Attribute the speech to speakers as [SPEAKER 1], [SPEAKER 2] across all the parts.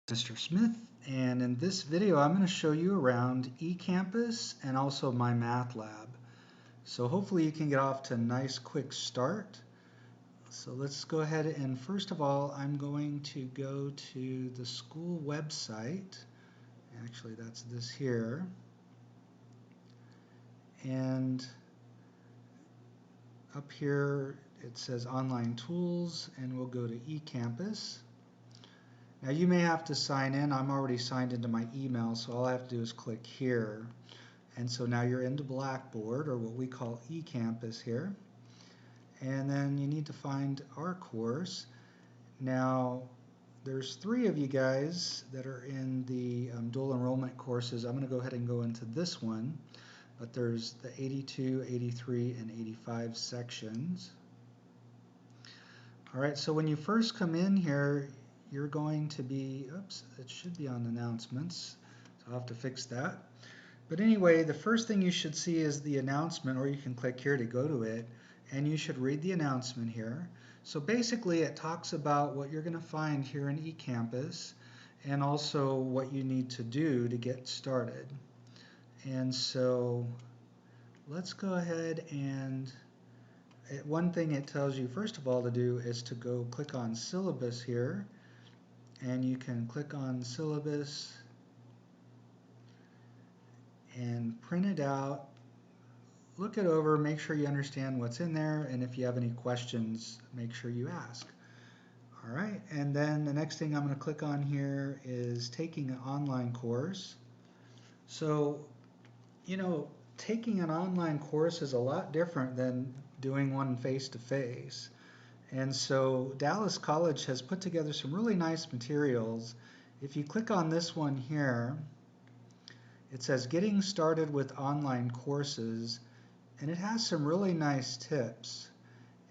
[SPEAKER 1] Mr. Smith, and in this video I'm going to show you around eCampus and also MyMathLab. So hopefully you can get off to a nice quick start. So let's go ahead and first of all I'm going to go to the school website. Actually that's this here. And up here it says online tools and we'll go to eCampus. Now you may have to sign in. I'm already signed into my email, so all I have to do is click here. And so now you're into Blackboard, or what we call eCampus here. And then you need to find our course. Now there's 3 of you guys that are in the dual enrollment courses. I'm going to go ahead and go into this one. But there's the 82, 83, and 85 sections. All right, so when you first come in here, you're going to be, oops, it should be on announcements, so I'll have to fix that. But anyway, the first thing you should see is the announcement, or you can click here to go to it, and you should read the announcement here. So basically it talks about what you're going to find here in eCampus and also what you need to do to get started. And so let's go ahead and one thing it tells you first of all to do is to go click on syllabus here, and you can click on syllabus and print it out, look it over, make sure you understand what's in there, and if you have any questions make sure you ask. Alright, and then the next thing I'm going to click on here is taking an online course. So taking an online course is a lot different than doing one face-to-face. And so Dallas College has put together some really nice materials. If you click on this one here, it says Getting Started with Online Courses, and it has some really nice tips.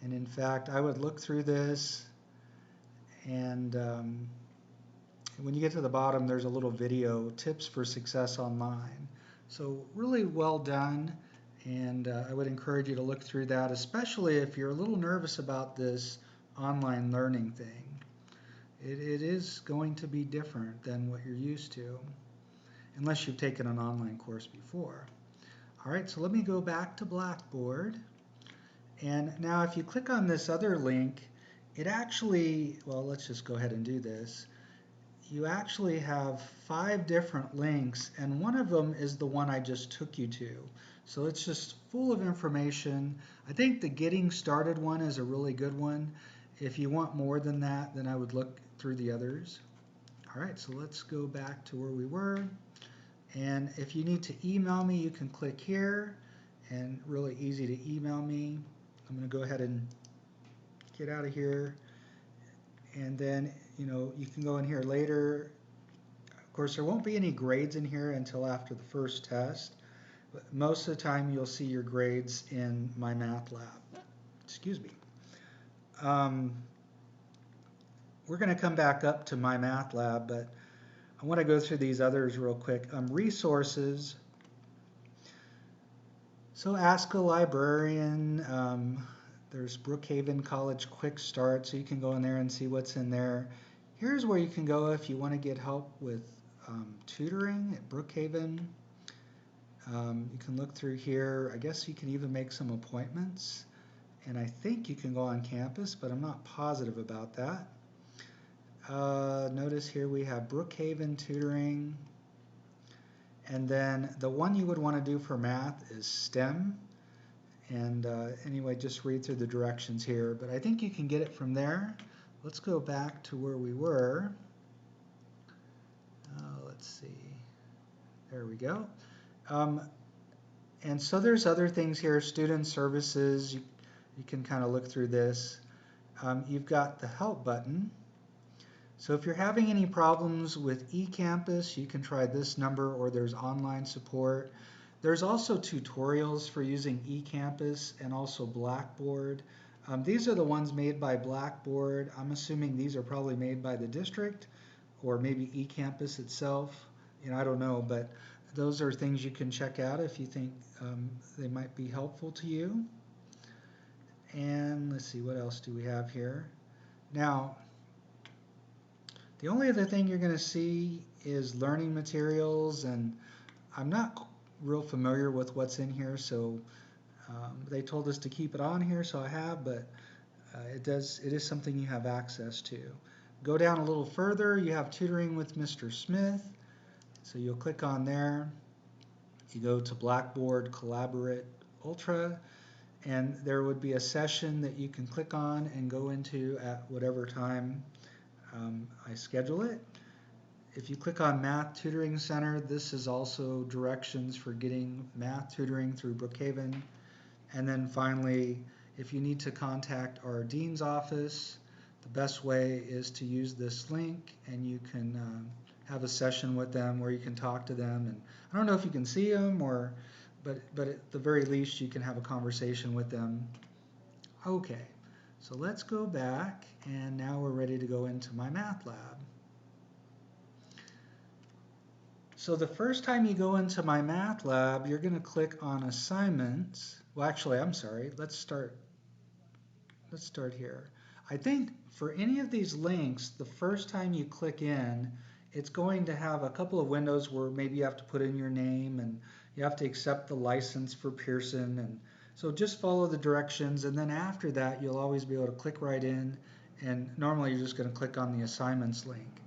[SPEAKER 1] And in fact, I would look through this, and when you get to the bottom, there's a little video, Tips for Success Online. So really well done, and I would encourage you to look through that, especially if you're a little nervous about this online learning thing. It is going to be different than what you're used to, unless you've taken an online course before. All right, so let me go back to Blackboard. And now if you click on this other link, it actually, well, let's just go ahead and do this. You actually have 5 different links, and one of them is the one I just took you to. So it's just full of information. I think the Getting Started one is a really good one. If you want more than that, then I would look through the others. All right, so let's go back to where we were. And if you need to email me, you can click here, and really easy to email me. I'm going to go ahead and get out of here. And then, you can go in here later. Of course, there won't be any grades in here until after the first test. But most of the time, you'll see your grades in MyMathLab. Excuse me. We're going to come back up to MyMathLab, but I want to go through these others real quick. Resources. So Ask a Librarian. There's Brookhaven College Quick Start, so you can go in there and see what's in there. Here's where you can go if you want to get help with tutoring at Brookhaven. You can look through here. I guess you can even make some appointments. And I think you can go on campus, but I'm not positive about that. Notice here we have Brookhaven tutoring. And then the one you would want to do for math is STEM. And anyway, just read through the directions here. But I think you can get it from there. Let's go back to where we were. Let's see. There we go. And so there's other things here. Student services. You can kind of look through this. You've got the help button. So if you're having any problems with eCampus, you can try this number, or there's online support. There's also tutorials for using eCampus and also Blackboard. These are the ones made by Blackboard. I'm assuming these are probably made by the district or maybe eCampus itself. I don't know, but those are things you can check out if you think they might be helpful to you. And let's see, what else do we have here? Now, The only other thing you're going to see is learning materials, and I'm not real familiar with what's in here, so they told us to keep it on here, so I have, but it is something you have access to. Go down a little further, you have tutoring with Mr. Smith, so you'll click on there. You go to Blackboard Collaborate Ultra, and there would be a session that you can click on and go into at whatever time I schedule it. If you click on Math Tutoring Center, this is also directions for getting math tutoring through Brookhaven. And then finally, if you need to contact our dean's office, the best way is to use this link, and you can have a session with them where you can talk to them. And I don't know if you can see them, but at the very least, you can have a conversation with them. Okay, so let's go back, and now we're ready to go into MyMathLab. So the first time you go into MyMathLab, you're going to click on Assignments. Well, actually, I'm sorry. Let's start here. I think for any of these links, the first time you click in, it's going to have a couple of windows where maybe you have to put in your name and you have to accept the license for Pearson. And so just follow the directions, and then after that, you'll always be able to click right in, and normally you're just going to click on the assignments link.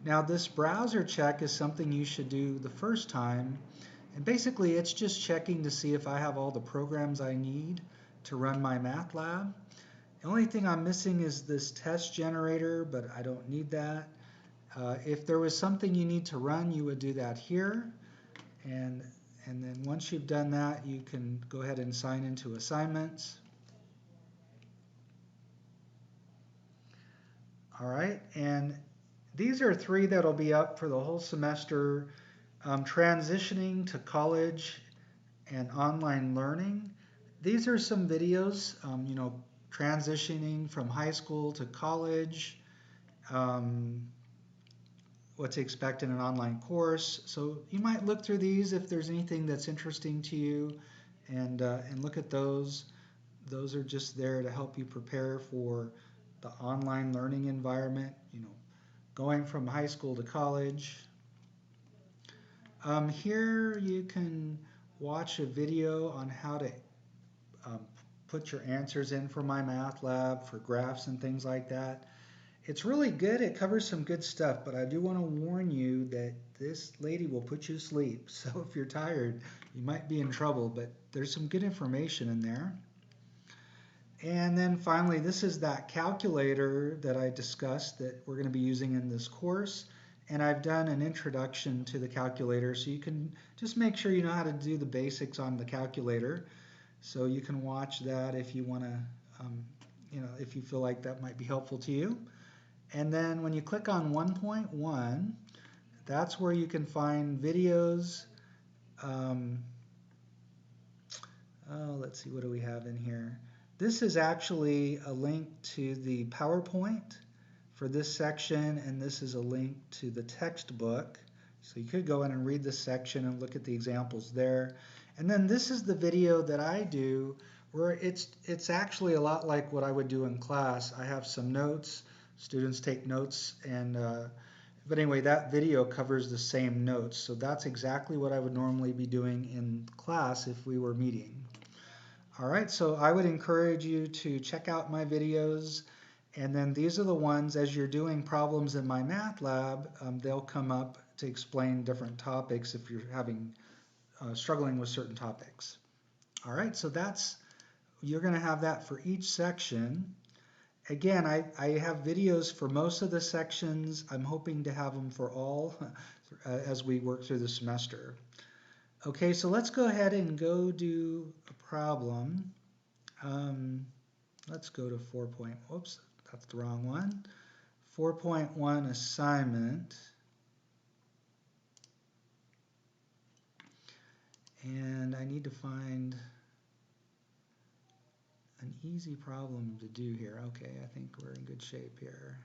[SPEAKER 1] Now this browser check is something you should do the first time, and basically it's just checking to see if I have all the programs I need to run MyMathLab. The only thing I'm missing is this test generator, but I don't need that. If there was something you need to run, you would do that here, and then once you've done that, you can go ahead and sign into assignments. All right, and these are 3 that'll be up for the whole semester. Transitioning to college and online learning. These are some videos, transitioning from high school to college, what to expect in an online course. So you might look through these if there's anything that's interesting to you, and look at those. Those are just there to help you prepare for the online learning environment, going from high school to college. Here you can watch a video on how to put your answers in for MyMathLab, for graphs and things like that. It's really good. It covers some good stuff, but I do want to warn you that this lady will put you to sleep. So if you're tired, you might be in trouble, but there's some good information in there. And then finally, this is that calculator that I discussed that we're going to be using in this course. And I've done an introduction to the calculator, so you can just make sure you know how to do the basics on the calculator. So you can watch that if you want to, if you feel like that might be helpful to you. And then when you click on 1.1, that's where you can find videos. Let's see, what do we have in here? This is actually a link to the PowerPoint for this section, and this is a link to the textbook. So you could go in and read this section and look at the examples there. And then this is the video that I do, where it's actually a lot like what I would do in class. I have some notes, students take notes, and but anyway, that video covers the same notes. So that's exactly what I would normally be doing in class if we were meeting. All right, so I would encourage you to check out my videos, and then these are the ones, as you're doing problems in MyMathLab, they'll come up to explain different topics if you're struggling with certain topics. All right, so you're going to have that for each section. Again, I have videos for most of the sections. I'm hoping to have them for all as we work through the semester. Okay, so let's go ahead and go do a problem. Let's go to whoops, that's the wrong one. 4.1 assignment. And I need to find an easy problem to do here. Okay, I think we're in good shape here.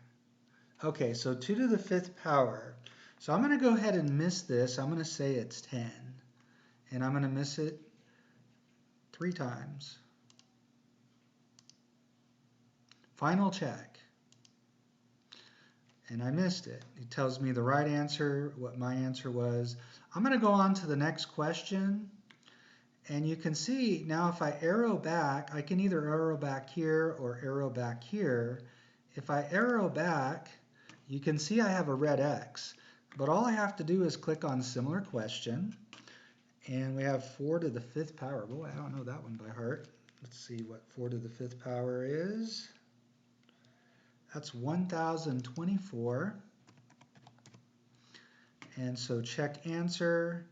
[SPEAKER 1] Okay, so 2 to the 5th power. So I'm going to go ahead and miss this. I'm going to say it's 10. And I'm going to miss it 3 times. Final check. and I missed it. It tells me the right answer, what my answer was. I'm going to go on to the next question. And you can see now if I arrow back, I can either arrow back here or arrow back here. If I arrow back, you can see I have a red X. But all I have to do is click on similar question. And we have 4 to the 5th power. Boy, I don't know that one by heart. Let's see what 4 to the 5th power is. That's 1024. And so check answer.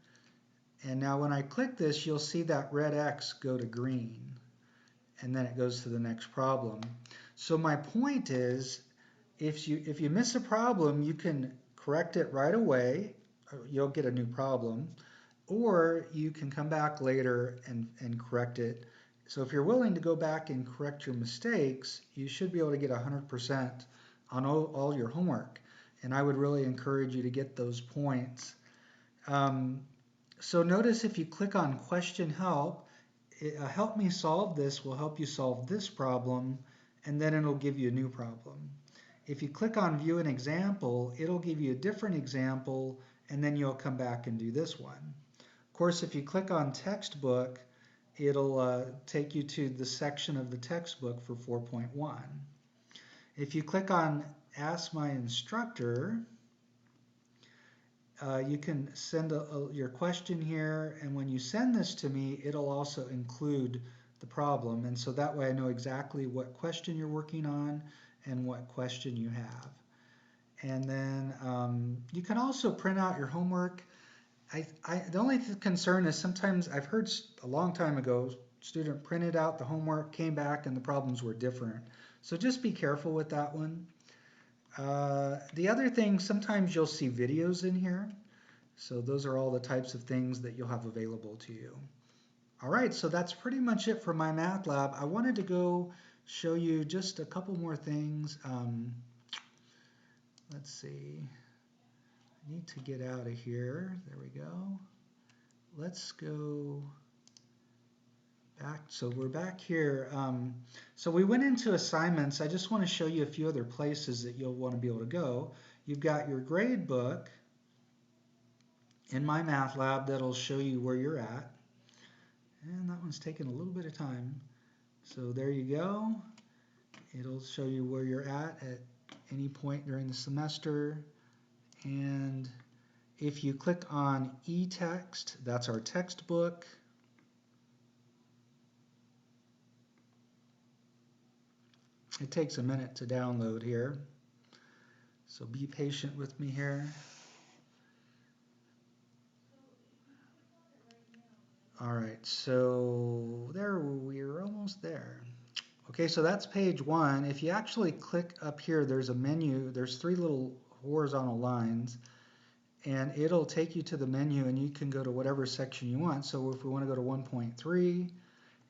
[SPEAKER 1] And now when I click this, you'll see that red X go to green. And then it goes to the next problem. So my point is, if you miss a problem, you can correct it right away. You'll get a new problem. Or you can come back later and correct it. So if you're willing to go back and correct your mistakes, you should be able to get 100% on all your homework. And I would really encourage you to get those points. So notice if you click on question help, help me solve this will help you solve this problem, and then it'll give you a new problem. If you click on view an example, it'll give you a different example, and then you'll come back and do this one. Of course, if you click on textbook, it'll take you to the section of the textbook for 4.1. If you click on Ask My Instructor, you can send your question here, and when you send this to me, it'll also include the problem, and so that way I know exactly what question you're working on and what question you have. And then you can also print out your homework. The only concern is sometimes I've heard a long time ago, student printed out the homework, came back, and the problems were different. So just be careful with that one. The other thing, sometimes you'll see videos in here. So those are all the types of things that you'll have available to you. All right, so that's pretty much it for MyMathLab. I wanted to go show you just a couple more things. Let's see. I need to get out of here. There we go. Let's go back. So we're back here. So we went into assignments. I just want to show you a few other places that you'll want to be able to go. You've got your grade book in MyMathLab that'll show you where you're at. And that one's taking a little bit of time. So there you go. It'll show you where you're at any point during the semester. And if you click on e-text, that's our textbook. It takes a minute to download here, so be patient with me here. All right, so there, we're almost there. Okay, so that's page 1. If you actually click up here, there's a menu. There's 3 little horizontal lines, and it'll take you to the menu, and you can go to whatever section you want. So if we want to go to 1.3,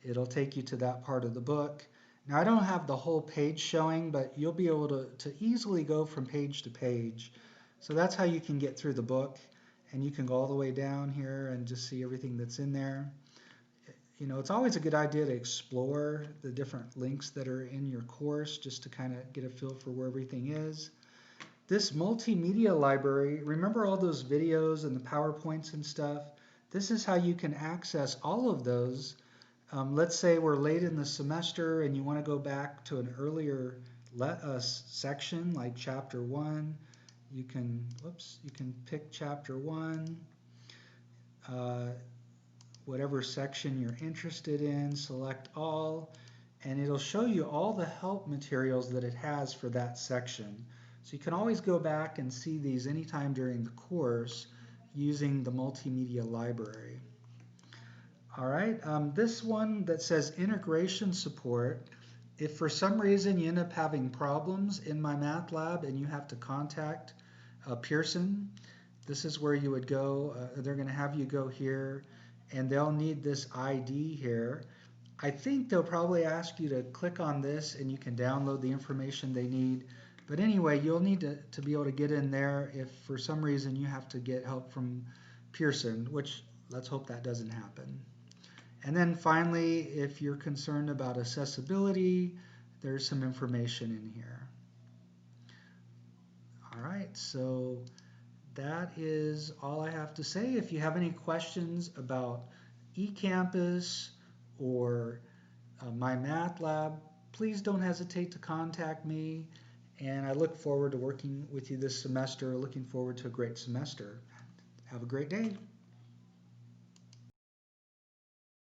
[SPEAKER 1] it'll take you to that part of the book. Now I don't have the whole page showing, but you'll be able to easily go from page to page. So that's how you can get through the book, and you can go all the way down here and just see everything that's in there. You know, it's always a good idea to explore the different links that are in your course just to kind of get a feel for where everything is. This multimedia library, remember all those videos and the PowerPoints and stuff? This is how you can access all of those. Let's say we're late in the semester and you want to go back to an earlier section like chapter 1. You can pick chapter 1, whatever section you're interested in, select all, and it'll show you all the help materials that it has for that section. So you can always go back and see these anytime during the course using the multimedia library. All right, this one that says integration support, if for some reason you end up having problems in MyMathLab and you have to contact Pearson, this is where you would go. They're going to have you go here, and they'll need this ID here. I think they'll probably ask you to click on this and you can download the information they need. But anyway, you'll need to be able to get in there if for some reason you have to get help from Pearson, which let's hope that doesn't happen. And then finally, if you're concerned about accessibility, there's some information in here. All All right, so that is all I have to say. If you have any questions about eCampus or MyMathLab, please don't hesitate to contact me. And I look forward to working with you this semester, looking forward to a great semester. Have a great day.